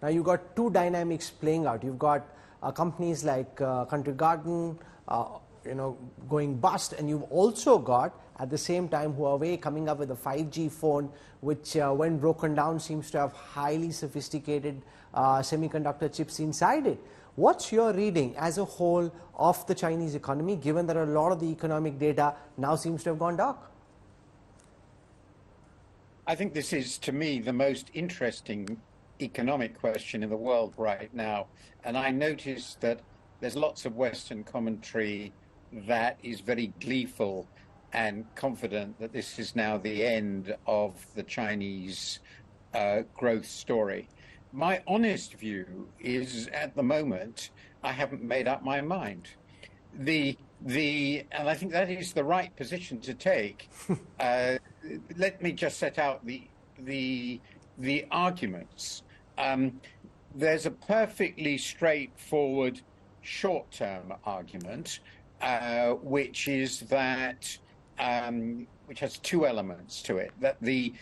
Now you've got two dynamics playing out. You've got companies like Country Garden, going bust, and you've also got at the same time Huawei coming up with a 5G phone, which when broken down seems to have highly sophisticated semiconductor chips inside it. What's your reading as a whole of the Chinese economy, given that a lot of the economic data now seems to have gone dark? I think this is, to me, the most interesting economic question in the world right now. And I noticed that there's lots of Western commentary that is very gleeful and confident that this is now the end of the Chinese growth story. My honest view is, at the moment, I haven't made up my mind. And I think that is the right position to take. Let me just set out the arguments. There's a perfectly straightforward short-term argument, which is that which has two elements to it: that the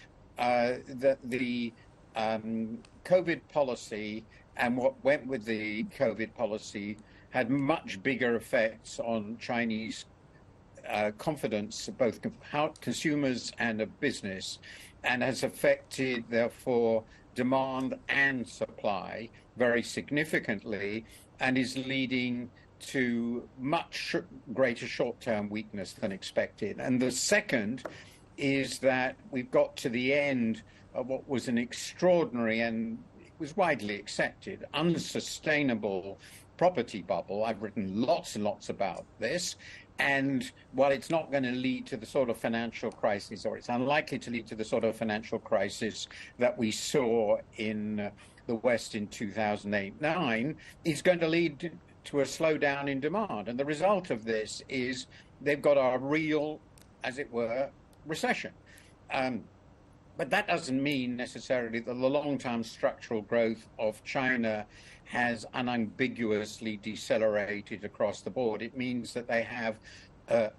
COVID policy and what went with the COVID policy had much bigger effects on Chinese confidence, both consumers and of business, and has affected, therefore, demand and supply very significantly, and is leading to much greater short-term weakness than expected. And the second is that we've got to the end of what was an extraordinary, and it was widely accepted, unsustainable property bubble. I've written lots and lots about this. And while it's not going to lead to the sort of financial crisis, or it's unlikely to lead to the sort of financial crisis that we saw in the West in 2008-9, it's going to lead to a slowdown in demand. And the result of this is they've got a real, as it were, recession. But that doesn't mean necessarily that the long-term structural growth of China has unambiguously decelerated across the board. It means that they have a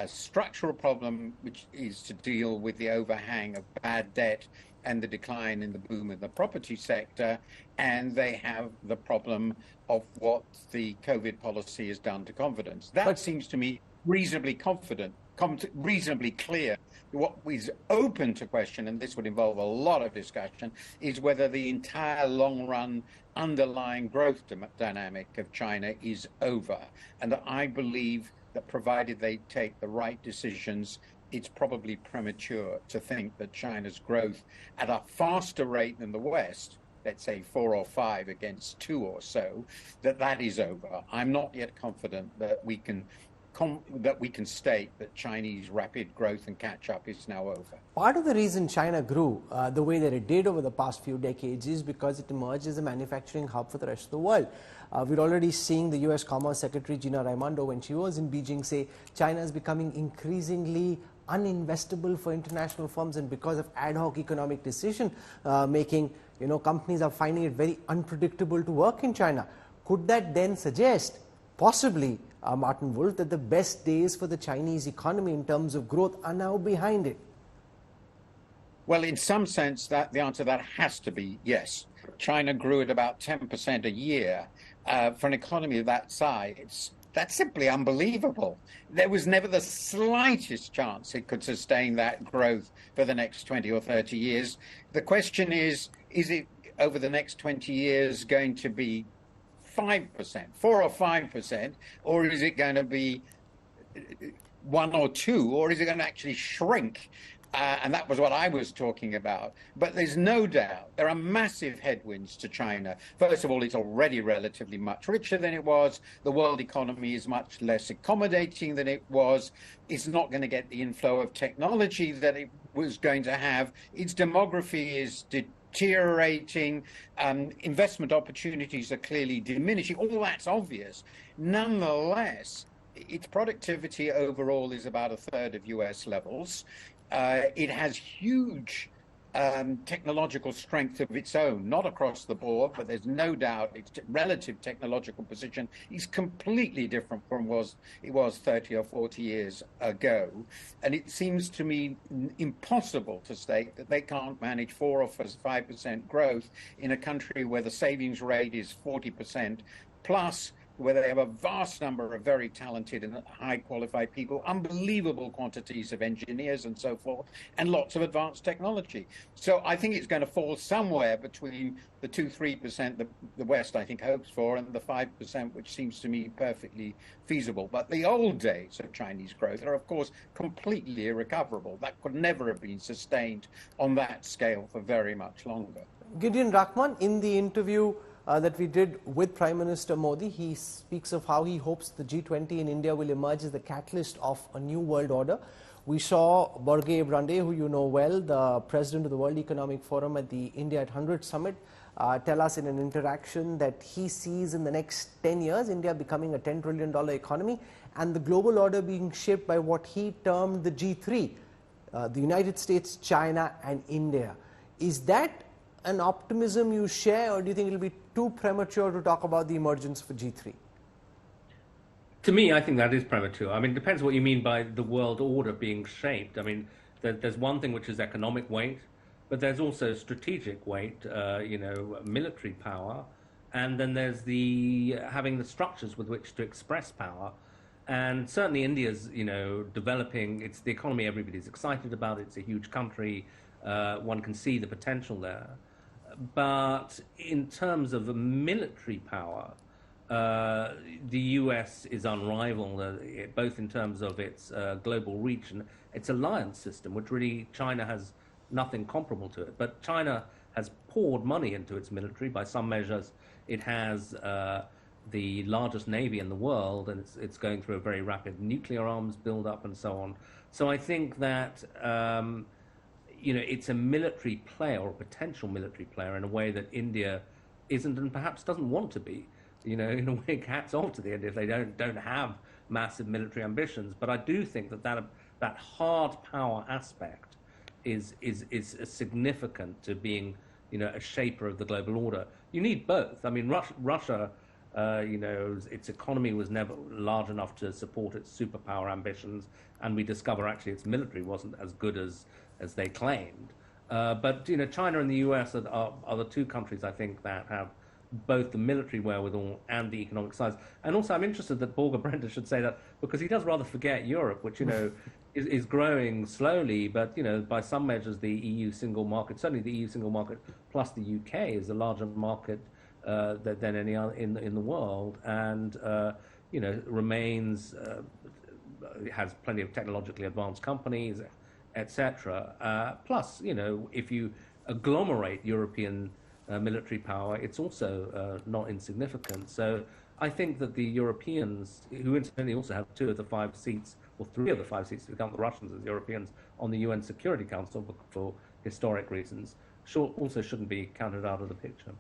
structural problem, which is to deal with the overhang of bad debt and the decline in the boom in the property sector, and they have the problem of what the COVID policy has done to confidence. That seems to me reasonably reasonably clear. What is open to question, and this would involve a lot of discussion, is whether the entire long-run underlying growth dynamic of China is over. And I believe that provided they take the right decisions, it's probably premature to think that China's growth at a faster rate than the West, let's say 4 or 5 against 2 or so, that is over. I'm not yet confident that we can state that Chinese rapid growth and catch-up is now over. Part of the reason China grew the way that it did over the past few decades is because it emerged as a manufacturing hub for the rest of the world. We're already seeing the US Commerce Secretary Gina Raimondo, when she was in Beijing, say China is becoming increasingly uninvestable for international firms, and because of ad hoc economic decision making, companies are finding it very unpredictable to work in China. Could that then suggest, possibly, Martin Wolf, that the best days for the Chinese economy in terms of growth are now behind it? Well, in some sense, the answer to that has to be yes. China grew at about 10% a year. For an economy of that size, that's simply unbelievable. There was never the slightest chance it could sustain that growth for the next 20 or 30 years. The question is it over the next 20 years going to be 5%, 4 or 5%, or is it going to be 1 or 2, or is it going to actually shrink? And that was what I was talking about. But there's no doubt there are massive headwinds to China. First of all, it's already relatively much richer than it was. The world economy is much less accommodating than it was. It's not going to get the inflow of technology that it was going to have. Its demography is deteriorating, investment opportunities are clearly diminishing. All that's obvious. Nonetheless, its productivity overall is about 1/3 of US levels. It has huge technological strength of its own, not across the board, but there's no doubt its relative technological position is completely different from it was 30 or 40 years ago. And it seems to me impossible to state that they can't manage 4 or 5% growth in a country where the savings rate is 40% plus, where they have a vast number of very talented and high qualified people, unbelievable quantities of engineers and so forth, and lots of advanced technology. So I think it's going to fall somewhere between the 2-3% the West, I think, hopes for, and the 5%, which seems to me perfectly feasible. But the old days of Chinese growth are, of course, completely irrecoverable. That could never have been sustained on that scale for very much longer. Gideon Rachman, in the interview that we did with Prime Minister Modi, he speaks of how he hopes the G20 in India will emerge as the catalyst of a new world order. We saw Borge Brande, who you know well, the president of the World Economic Forum at the India at 100 summit, tell us in an interaction that he sees in the next 10 years India becoming a $10 trillion economy and the global order being shaped by what he termed the G3, the United States, China and India. Is that an optimism you share, or do you think it will be too premature to talk about the emergence for G3? To me, I think that is premature. I mean, it depends what you mean by the world order being shaped. I mean, there's one thing which is economic weight, but there's also strategic weight, military power, and then there's having the structures with which to express power. And certainly India's, developing. It's the economy everybody's excited about. It's a huge country. One can see the potential there. But in terms of military power, the US is unrivaled, both in terms of its global reach and its alliance system, which really China has nothing comparable to it. But China has poured money into its military. By some measures, it has the largest navy in the world, and it's going through a very rapid nuclear arms build-up and so on. So I think that it's a military player or a potential military player in a way that India isn't and perhaps doesn't want to be. In a way, hats off to the India if they don't have massive military ambitions. But I do think that hard power aspect is significant to being, a shaper of the global order. You need both. I mean, Russia, its economy was never large enough to support its superpower ambitions, and we discover actually its military wasn't as good as they claimed. But China and the US are the two countries I think that have both the military wherewithal and the economic size. And also I'm interested that Borge Brende should say that, because he does rather forget Europe, which is growing slowly, but by some measures the EU single market, certainly the EU single market plus the UK, is a larger market than any other in the world, and remains has plenty of technologically advanced companies, etc. Plus, if you agglomerate European military power, it's also not insignificant. So I think that the Europeans, who incidentally also have 2 of the 5 seats, or 3 of the 5 seats, if you count the Russians as Europeans, on the UN Security Council for historic reasons, also shouldn't be counted out of the picture.